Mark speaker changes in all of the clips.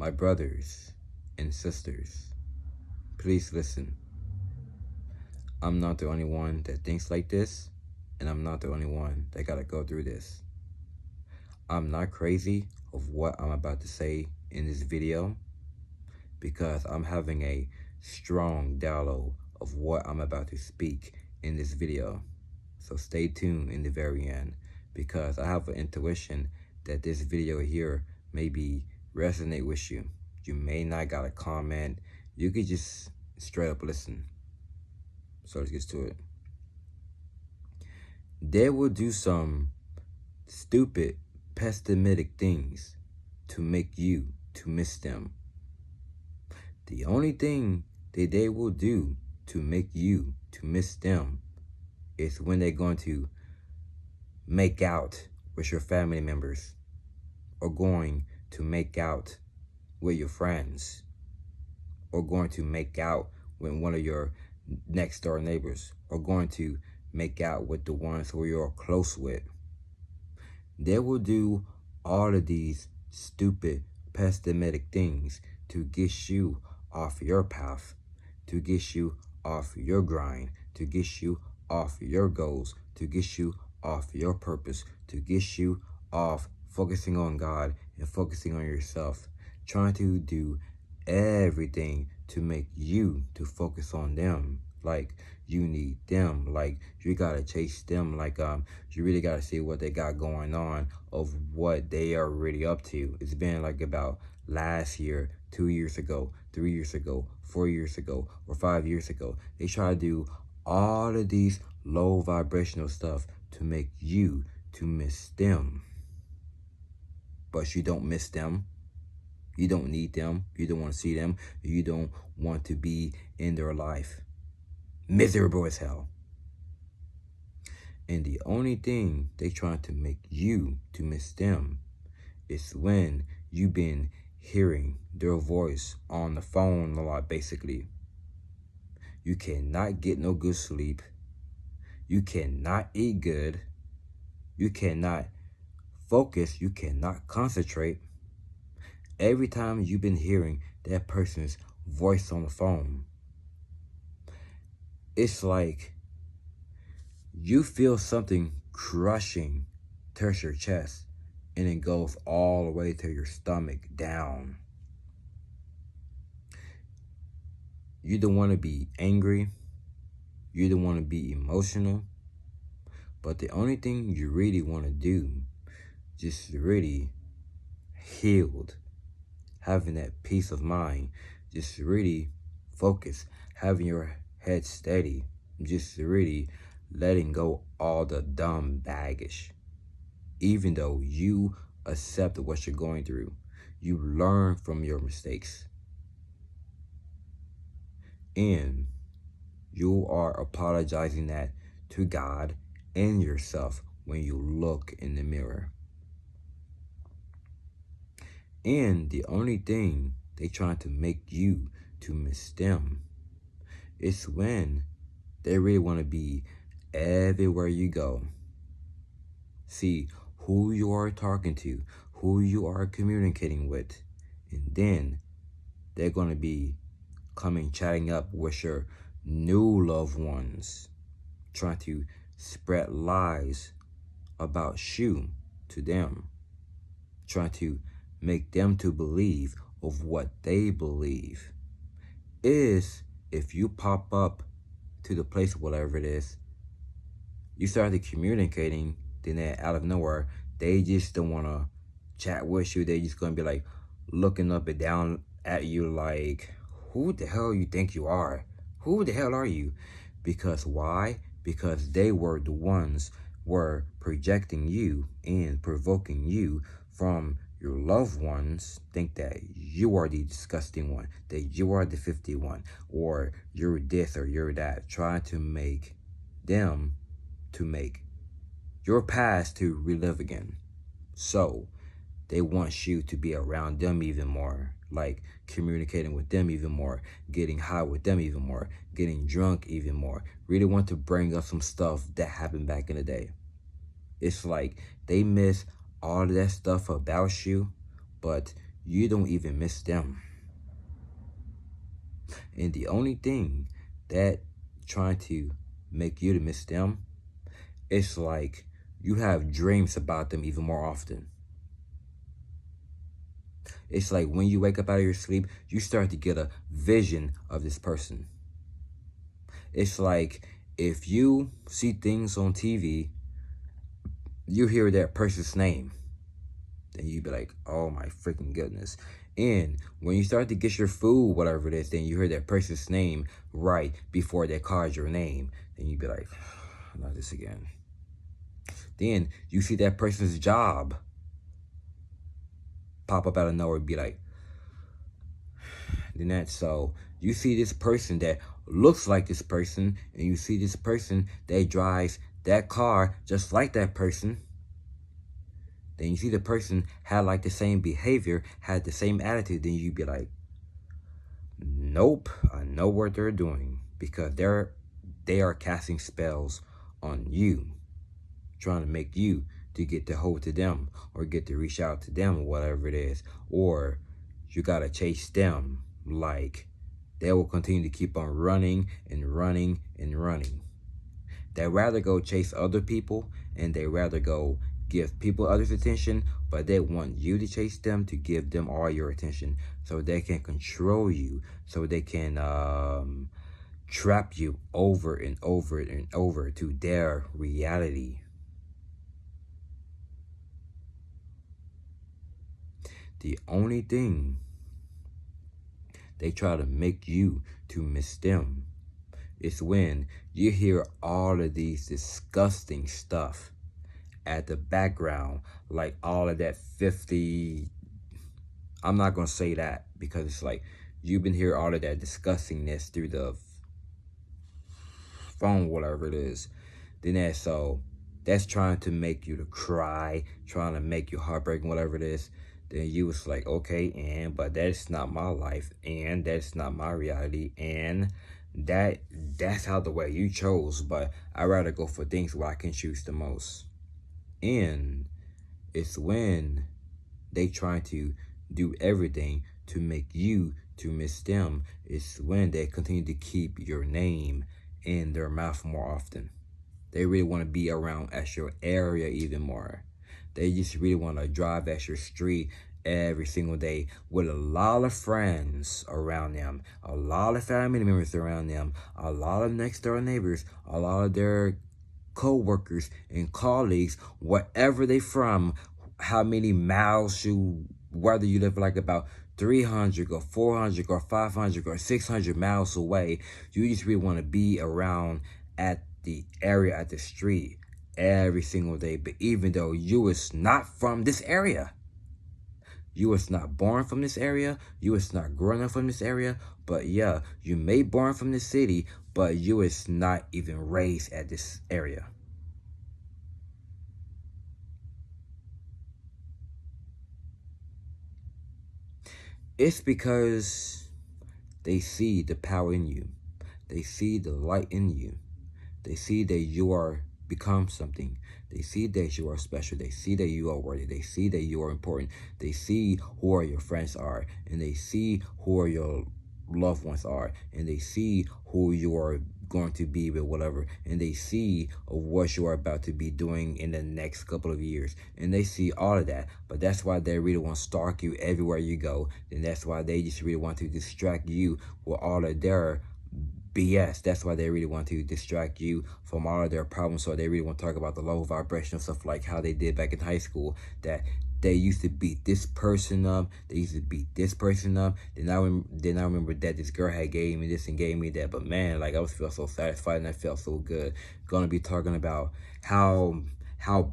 Speaker 1: My brothers and sisters, please listen. I'm not the only one that thinks like this, and I'm not the only one that gotta go through this. I'm not crazy of what I'm about to say in this video because I'm having a strong download of what I'm about to speak in this video. So stay tuned in the very end because I have an intuition that this video here maybe resonate with you. You may not got a comment. You could just straight up listen. So let's get to it. They will do some stupid, pessimistic things to make you to miss them. The only thing that they will do to make you to miss them is when they're going to make out with your family members or going to make out with your friends or going to make out with one of your next door neighbors or going to make out with the ones who you're close with. They will do all of these stupid, pessimistic things to get you off your path, to get you off your grind, to get you off your goals, to get you off your purpose, to get you off focusing on God and focusing on yourself, trying to do everything to make you to focus on them. Like you need them, like you gotta chase them, like you really gotta see what they got going on of what they are really up to. It's been like about last year, 2 years ago, 3 years ago, 4 years ago, or 5 years ago. They try to do all of these low vibrational stuff to make you to miss them. But you don't miss them. You don't need them. You don't want to see them. You don't want to be in their life. Miserable as hell. And the only thing they trying to make you to miss them is when you've been hearing their voice on the phone a lot, basically. You cannot get no good sleep. You cannot eat good. You cannot focus. You cannot concentrate. Every time you've been hearing that person's voice on the phone, it's like you feel something crushing touch your chest and it goes all the way to your stomach down. You don't want to be angry. You don't want to be emotional. But the only thing you really want to do, just really healed, having that peace of mind, just really focus, having your head steady, just really letting go all the dumb baggage. Even though you accept what you're going through, you learn from your mistakes. And you are apologizing that to God and yourself when you look in the mirror. And the only thing they trying to make you to miss them is when they really want to be everywhere you go. See who you are talking to, who you are communicating with, and then they're going to be coming chatting up with your new loved ones, trying to spread lies about you to them, trying to make them to believe of what they believe. Is if you pop up to the place, whatever it is, you started communicating, then out of nowhere, they just don't want to chat with you. They just going to be like looking up and down at you like, who the hell you think you are? Who the hell are you? Because why? Because they were the ones were projecting you and provoking you from your loved ones, think that you are the disgusting one, that you are the 51, or you're this or you're that, trying to make them to make your past to relive again. So they want you to be around them even more, like communicating with them even more, getting high with them even more, getting drunk even more. Really want to bring up some stuff that happened back in the day. It's like they miss all of that stuff about you, but you don't even miss them. And the only thing that trying to make you to miss them, it's like you have dreams about them even more often. It's like when you wake up out of your sleep, you start to get a vision of this person. It's like if you see things on TV, you hear that person's name, then you be like, oh my freaking goodness. And when you start to get your food, whatever it is, then you hear that person's name right before they call your name, then you be like, not this again. Then you see that person's job pop up out of nowhere and be like, then that's so you see this person that looks like this person, and you see this person that drives that car just like that person. Then you see the person had like the same behavior, had the same attitude, then you be like, nope, I know what they're doing, because they are casting spells on you, trying to make you to get to hold to them, or get to reach out to them, or whatever it is, or you gotta chase them. Like they will continue to keep on running and running and running. They rather go chase other people, and they rather go give people others attention, but they want you to chase them, to give them all your attention, so they can control you, so they can trap you over and over and over to their reality. The only thing they try to make you to miss them is when you hear all of these disgusting stuff at the background, like all of that 50, I'm not going to say that, because it's like you've been hearing all of that disgustingness through the phone, whatever it is. Then that's trying to make you to cry, trying to make you heartbreaking, whatever it is. Then you was like, okay, but that's not my life, and that's not my reality, and that's how the way you chose, but I'd rather go for things where I can choose the most. And it's when they try to do everything to make you to miss them. It's when they continue to keep your name in their mouth more often. They really want to be around at your area even more. They just really want to drive at your street every single day with a lot of friends around them, a lot of family members around them, a lot of next door neighbors, a lot of their co-workers and colleagues, wherever they from, how many miles whether you live like about 300 or 400 or 500 or 600 miles away, you just really want to be around at the area, at the street every single day. But even though you is not from this area, you was not born from this area, you was not growing up from this area, but yeah, you may born from this city, but you is not even raised at this area. It's because they see the power in you. They see the light in you. They see that you are become something. They see that you are special. They see that you are worthy. They see that you are important. They see who are your friends are, and they see who are your loved ones are, and they see who you are going to be with, whatever, and they see what you are about to be doing in the next couple of years, and they see all of that. But that's why they really want to stalk you everywhere you go, and that's why they just really want to distract you with all of their BS. That's why they really want to distract you from all of their problems. So they really want to talk about the low vibrational stuff, like how they did back in high school, that they used to beat this person up, they used to beat this person up. Then I remember that this girl had gave me this and gave me that. But man, like I was felt so satisfied and I felt so good. Gonna be talking about how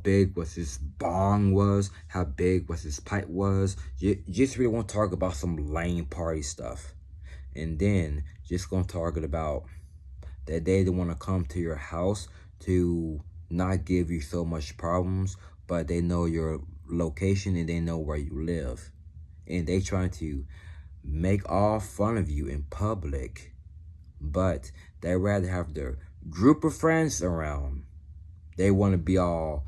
Speaker 1: big was his bong was, how big was his pipe was. You just really want to talk about some lame party stuff. And then just gonna talk about that they don't want to come to your house to not give you so much problems, but they know your location and they know where you live, and they trying to make all fun of you in public, but they rather have their group of friends around. They want to be all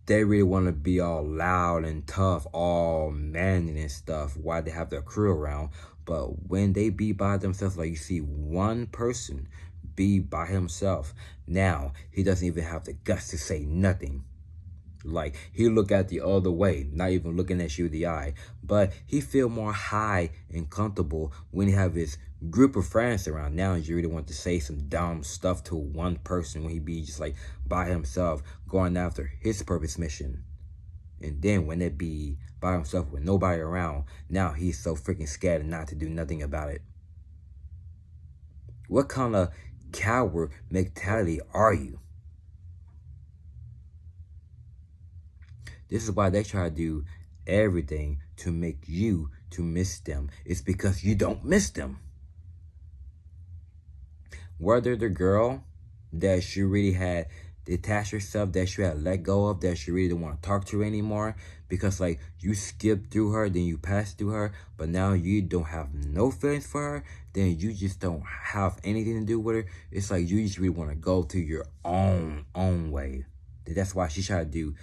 Speaker 1: they really want to be all loud and tough, all manly and stuff while they have their crew around. But when they be by themselves, like you see one person be by himself, now he doesn't even have the guts to say nothing. Like, he look at the other way, not even looking at you in the eye. But he feel more high and comfortable when he have his group of friends around. Now you really want to say some dumb stuff to one person when he be just like by himself going after his purpose mission. And then when it be by himself with nobody around, now he's so freaking scared not to do nothing about it. What kind of coward mentality are you? This is why they try to do everything to make you to miss them. It's because you don't miss them. Whether the girl that she really had detached herself, that she had let go of, that she really didn't want to talk to her anymore, because like you skipped through her, then you passed through her, but now you don't have no feelings for her, then you just don't have anything to do with her. It's like you just really want to go to your own way. That's why she tried to do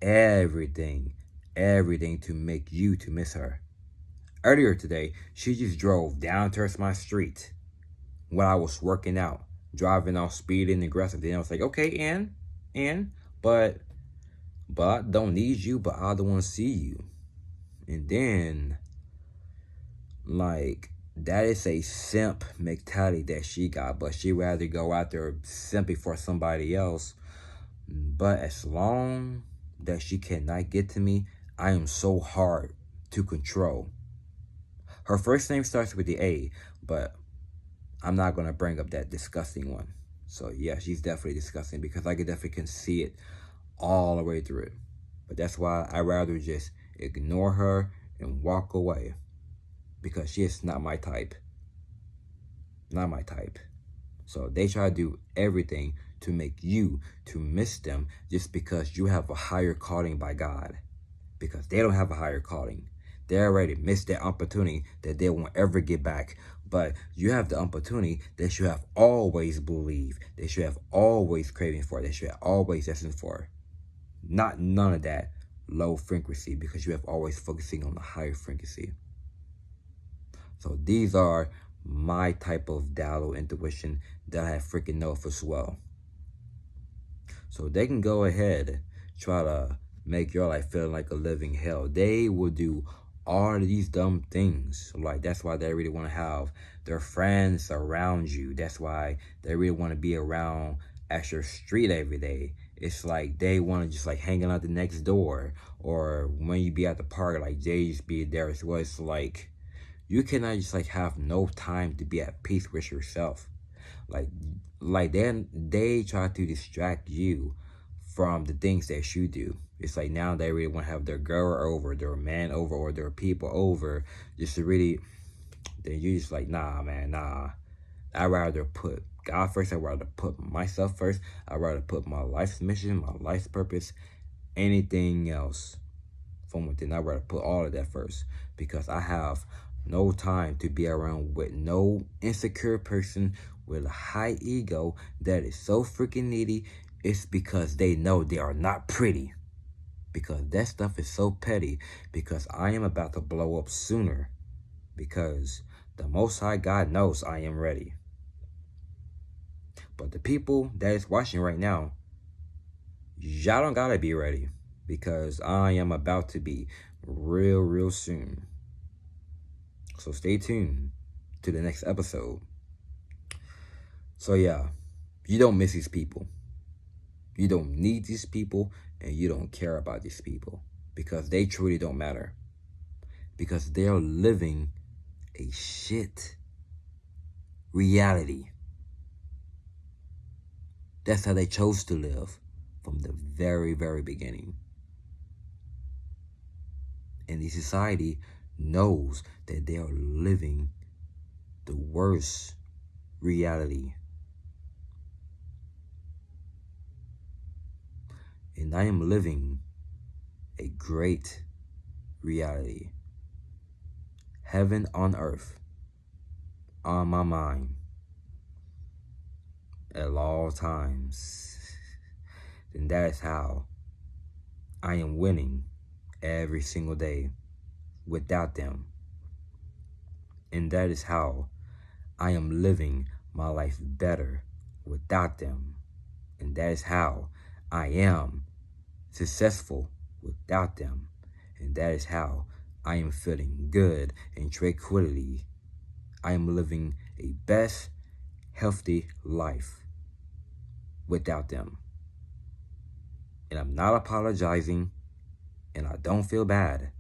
Speaker 1: everything to make you to miss her. Earlier today, she just drove down towards my street when I was working out, driving all speed and aggressive. Then I was like, okay, but I don't need you, but I don't want to see you. And then, like, that is a simp mentality that she got, but she rather go out there simply for somebody else. But as long that she cannot get to me, I am so hard to control. Her first name starts with the A, but I'm not going to bring up that disgusting one. So yeah, she's definitely disgusting because I can see it all the way through it. But that's why I rather just ignore her and walk away, because she is not my type. Not my type. So they try to do everything to make you to miss them just because you have a higher calling by God. Because they don't have a higher calling. They already missed that opportunity that they won't ever get back. But you have the opportunity that you have always believed, that you have always craving for, that you have always destined for. Not none of that low frequency, because you have always focusing on the higher frequency. So these are my type of download intuition that I freaking know of as well. So they can go ahead, try to make your life feel like a living hell. They will do all of these dumb things. Like, that's why they really want to have their friends around you. That's why they really want to be around at your street every day. It's like they want to just like hanging out the next door, or when you be at the park, like they just be there as well. It's like you cannot just like have no time to be at peace with yourself. Like then they try to distract you from the things that you do. It's like now they really want to have their girl over, their man over, or their people over, just to really, then you just like, nah, man, nah. I'd rather put God first. I'd rather put myself first. I'd rather put my life's mission, my life's purpose, anything else from within. I'd rather put all of that first, because I have no time to be around with no insecure person with a high ego that is so freaking needy. It's because they know they are not pretty. Because that stuff is so petty. Because I am about to blow up sooner. Because the Most High God knows I am ready. But the people that is watching right now, y'all don't gotta be ready. Because I am about to be real soon. So stay tuned to the next episode. So yeah, you don't miss these people. You don't need these people, and you don't care about these people, because they truly don't matter. Because they're living a shit reality. That's how they chose to live from the very beginning. And the society knows that they are living the worst reality. And I am living a great reality. Heaven on earth, on my mind, at all times. And that is how I am winning every single day without them. And that is how I am living my life better without them. And that is how I am successful without them. And that is how I am feeling good and tranquility. I am living a best, healthy life without them. And I'm not apologizing, and I don't feel bad.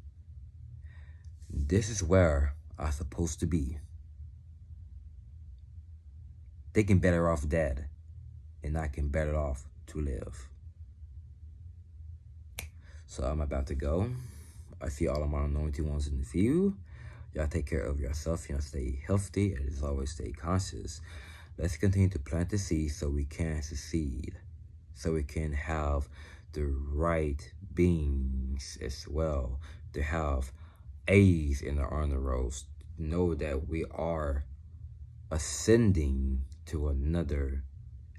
Speaker 1: This is where I'm supposed to be. They can better off dead, and I can better off to live. So I'm about to go. I see all of my anointed ones in the view. Y'all take care of yourself. Y'all stay healthy, and as always, stay conscious. Let's continue to plant the seed so we can succeed, so we can have the right beings as well, to have A's in our honor rolls. Know that we are ascending to another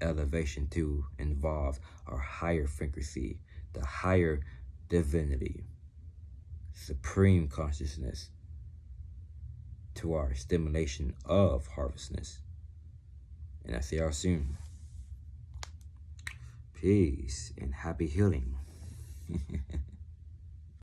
Speaker 1: elevation to involve our higher frequency, the higher divinity, supreme consciousness, to our stimulation of harvestness. And I see y'all soon. Peace and happy healing.